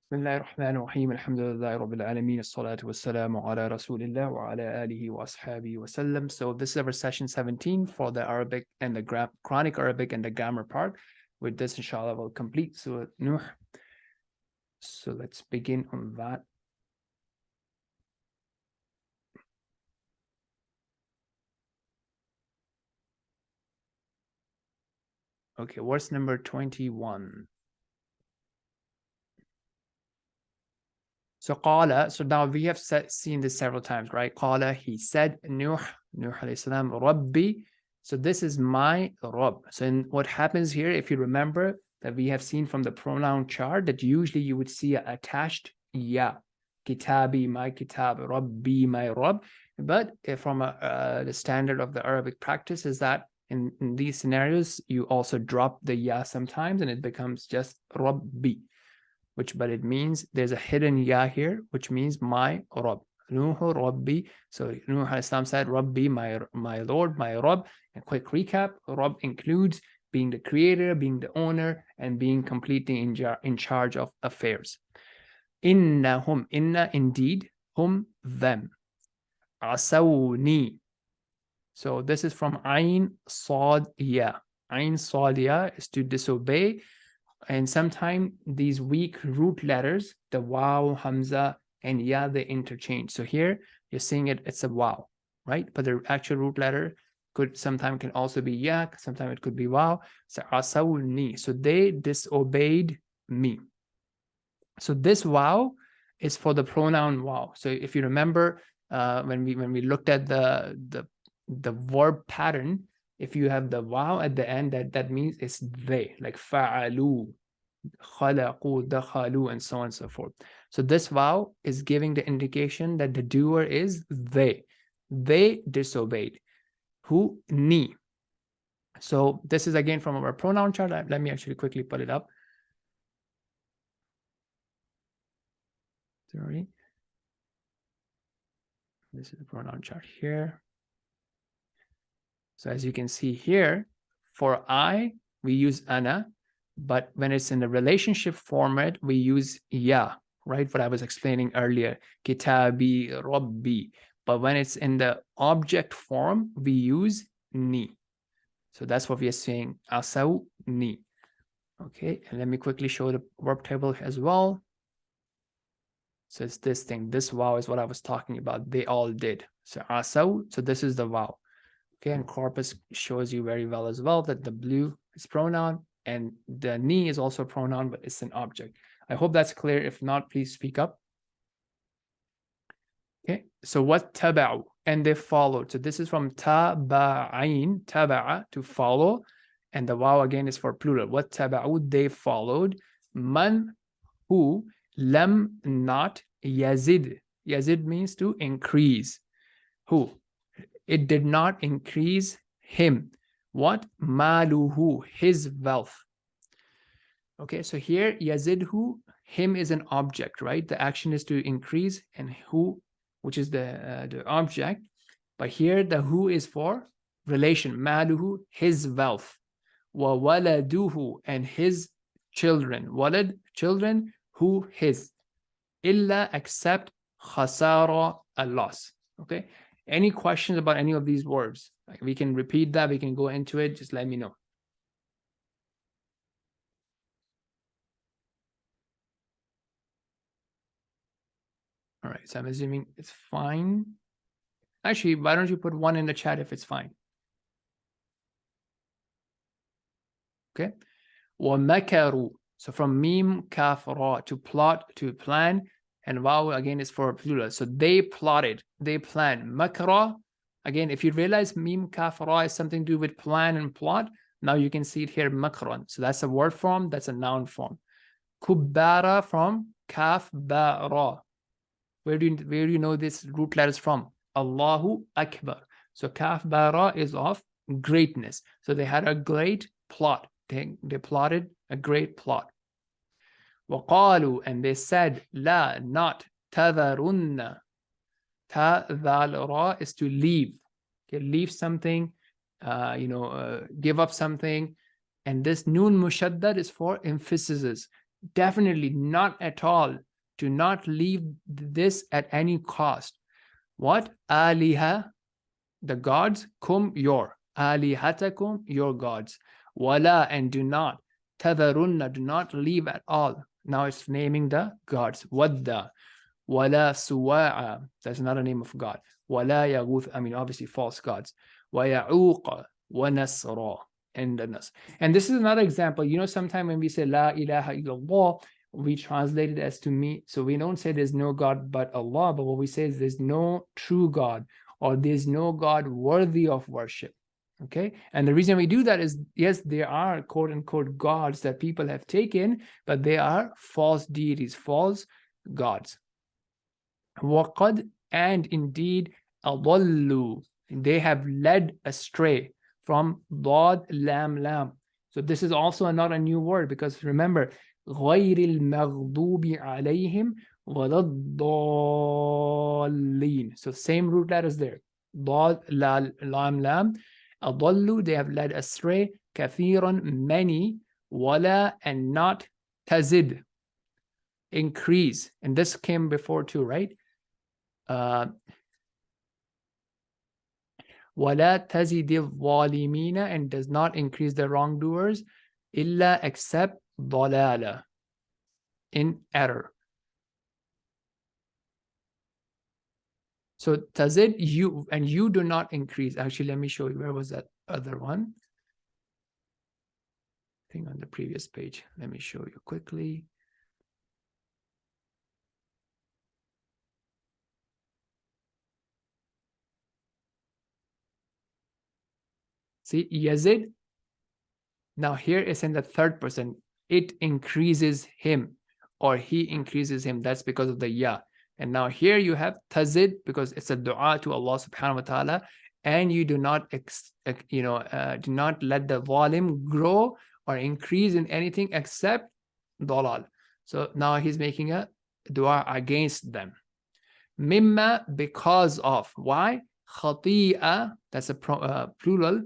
بسم الله الرحمن الرحيم الحمد لله رب العالمين الصلاة والسلام على رسول الله وعلى آله وأصحابه وسلم. So this is our session 17 for the Arabic and the Quranic Arabic and the grammar part. With this, inshallah, we'll complete Surah Nuh. So let's begin on that. Okay, verse number 21. So qala, so now we have seen this several times, right? Qala, he said, Nuh alayhi salam, Rabbi. So this is my Rabb. So what happens here, if you remember that we have seen from the pronoun chart, that usually you would see attached ya, kitabi, my kitab, Rabbi, my Rabb. But from the standard of the Arabic practice is that in these scenarios, you also drop the ya sometimes and it becomes just Rabbi. But it means there's a hidden ya here, which means my Rabb. Nuhu Rabbi. So Nuh al-Islam said, Rabbi, my Lord, my Rabb. And quick recap, Rabb includes being the creator, being the owner, and being completely in charge of affairs. Innahum, inna indeed, hum them. Asawni. So this is from Ain Sad Ya. Ain Sad Ya is to disobey. And sometimes these weak root letters, the waw, hamza, and ya, they interchange. So here you're seeing it's a waw, right? But the actual root letter sometimes can also be ya, sometimes it could be waw. So asawni. So they disobeyed me. So this waw is for the pronoun waw. So if you remember when we looked at the verb pattern, if you have the waw at the end, that means it's they, like fa'alu, khalaqu, dakhalu, and so on and so forth. So this waw is giving the indication that the doer is they. They disobeyed. Who? Ni. So this is again from our pronoun chart. Let me actually quickly put it up. Sorry. This is the pronoun chart here. So as you can see here, for I, we use ana, but when it's in the relationship format, we use ya, right? What I was explaining earlier, kitabi, rabbi. But when it's in the object form, we use ni. So that's what we are saying, asaw ni. Okay, and let me quickly show the verb table as well. So it's this thing, this waw is what I was talking about. They all did. So asaw, so this is the waw. Okay, and corpus shows you very well as well that the blue is pronoun and the ni is also a pronoun, but it's an object. I hope that's clear. If not, please speak up. Okay, so what taba'u, and they followed. So this is from taba'ain, taba'a, to follow, and the waw again is for plural. What taba'u, they followed. Man, who, lam, not, yazid. Yazid means to increase. Who? It did not increase him. What? Maluhu, his wealth. Okay, so here yazidhu, him is an object, right? The action is to increase, and who, which is the object. But here the who is for relation. Maluhu, his wealth. Wa waladuhu, and his children. Walad, children. Who, his. Illa, except khasara, a loss. Okay. Any questions about any of these verbs? Like we can repeat that, we can go into it, just let me know. All right, so I'm assuming it's fine. Actually, why don't you put one in the chat if it's fine? Okay. وَمَكَرُوا. So from mim, kaf, ra, to plot, to plan, and waw again is for plural. So they plotted, they planned. Makra, again, if you realize mim, kaf, ra is something to do with plan and plot, now you can see it here, makran. So that's a word form, that's a noun form. Kubbara from kaf, ba, ra. Where do you know this root letters from? Allahu Akbar. So kaf, ba, ra is of greatness. So they had a great plot. They plotted a great plot. وَقَالُوا, and they said, la, not, تَذَرُنَّ. Ta-dhal-ra is to leave. Okay, leave something, give up something. And this noon mushaddad is for emphasis. Definitely not at all. Do not leave this at any cost. What? Aliha, the gods, kum, your. Alihatakum, your gods. Wala, and do not. Tadharunna, do not leave at all. Now it's naming the gods. Wadda, wala suwa'a, that's not a name of God. Wala yaguth, I mean obviously false gods. Wa ya'uqa, wa nasra, and the nas. And this is another example. You know, sometimes when we say La ilaha illallah, we translate it as to me. So we don't say there's no God but Allah, but what we say is there's no true God, or there's no God worthy of worship. Okay. And the reason we do that is, yes, there are quote unquote gods that people have taken, but they are false deities, false gods. وَقَدْ, and indeed, أَضَلُّوا, they have led astray from ضاد lam lam. So this is also not a new word, because remember, غَيْرِ الْمَغْضُوبِ عَلَيْهِمْ وَلَا الضَّالِّينَ. So same root letters there. ضاد lam lam. أَضَلُّوا, they have led astray. كَثِيرًا, many. وَلَا, and not. تَزِد, increase. And this came before too, right? وَلَا تَزِدِ الظَّالِمِينَ, and does not increase the wrongdoers, إِلَّا, except, ضَلَالًا, in error. So tazid, you, and you do not increase. Actually, let me show you. Where was that other one? I think on the previous page. Let me show you quickly. See, Yazid. Now here is in the third person. It increases him, or he increases him. That's because of the ya. And now here you have tazid, because it's a dua to Allah subhanahu wa ta'ala, and you do not do not let the volume grow or increase in anything except dalal. So now he's making a dua against them. Mimma, because of. Why? Khati'a, that's a plural.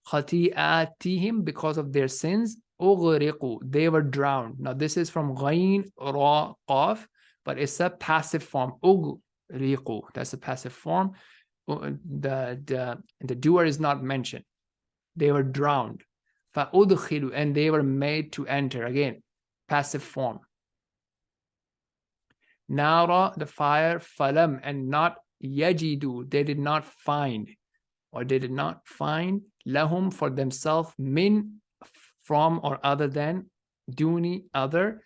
Khati'atihim, because of their sins. Ughriqu, they were drowned. Now this is from ghain ra qaf, but it's a passive form. Ughriqu, that's a passive form. The doer is not mentioned. They were drowned. Fa'udkhilu, and they were made to enter. Again, passive form. Nara, the fire. Falam, and not yajidu, they did not find, or they did not find, lahum, for themselves, min, from or other than, duni, other,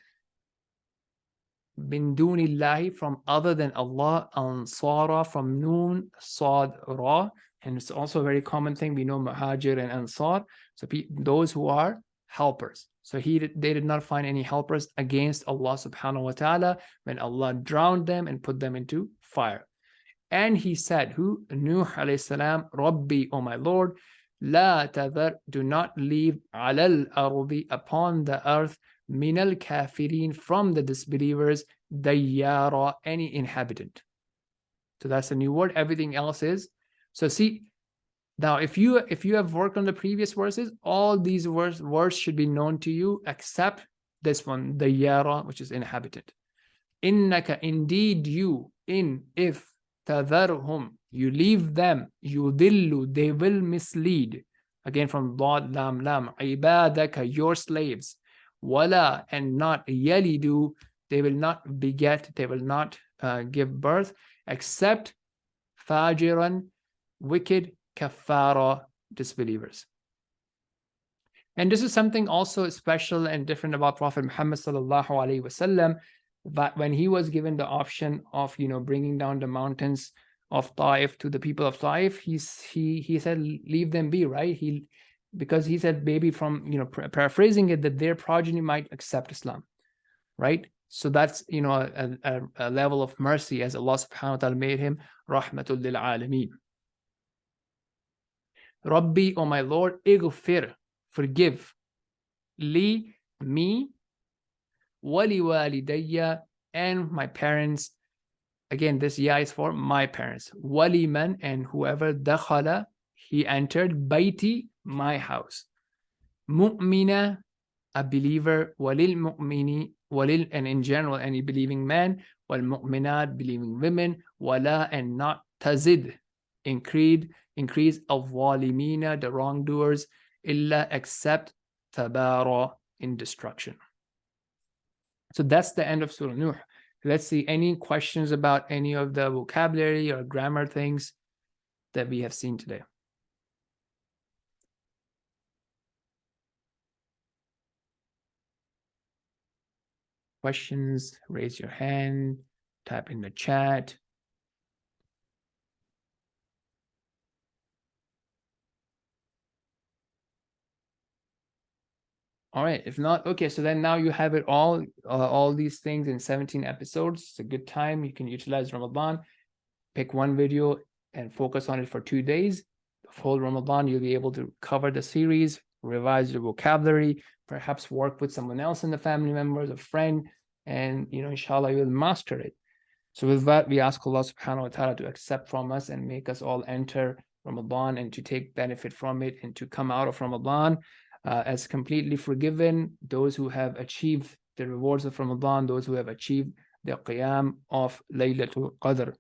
bin dunillahi, from other than Allah, ansara, from noon, sad, ra. And it's also a very common thing. We know muhajir and ansar, so those who are helpers. So they did not find any helpers against Allah subhanahu wa ta'ala when Allah drowned them and put them into fire. And he said, who? Nuh alayhi salam, Rabbi, O my Lord, la tadhar, do not leave, alal ardi, upon the earth, minal kafirin, from the disbelievers, dayyara, any inhabitant. So that's a new word. Everything else is. So see, now if you have worked on the previous verses, all these words should be known to you except this one, dayyara, which is inhabitant. Innaka, indeed you, in, if, tadharhum, you leave them, yudillu, they will mislead. Again from dad lam lam, ibadaka, your slaves. Wala, and not, yalidu, they will not beget, they will not give birth, except fajiran, wicked, kafara, disbelievers. And this is something also special and different about Prophet Muhammad sallallahu alaihi wasallam, that when he was given the option of bringing down the mountains of Taif to the people of Taif, he said leave them be, right? Because he said maybe from paraphrasing it, that their progeny might accept Islam, right? So that's a level of mercy, as Allah subhanahu wa ta'ala made him rahmatul lil alameen. Rabbi, O my Lord, ighfir, forgive, li, me, wali walidayya, and my parents. Again, this ya is for my parents. Wali man, and whoever, dakhala, he entered, baiti, my house. Mu'mina, a believer, walil mu'mini, and in general, any believing man, والمؤمنات, believing women, ولا, and not tazid, increase الظالمين, the wrongdoers, إلا, except tabara, in destruction. So that's the end of Surah Nuh. Let's see any questions about any of the vocabulary or grammar things that we have seen today. Questions, raise your hand, type in the chat. All right, if not, okay, so then now you have it all these things in 17 episodes. It's a good time. You can utilize Ramadan, pick one video and focus on it for 2 days. The whole Ramadan, you'll be able to cover the series, revise your vocabulary, perhaps work with someone else in the family members, a friend, and inshallah, you'll master it. So with that, we ask Allah subhanahu wa ta'ala to accept from us and make us all enter Ramadan and to take benefit from it and to come out of Ramadan as completely forgiven, those who have achieved the rewards of Ramadan, those who have achieved the qiyam of Laylatul Qadr.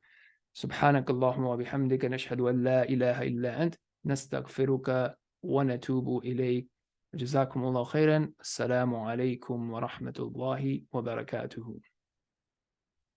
سبحانك اللهم وبحمدك نشهد أن لا إله إلا أنت نستغفرك ونتوب إليك. جزاكم الله خيرا. السلام عليكم ورحمة الله وبركاته.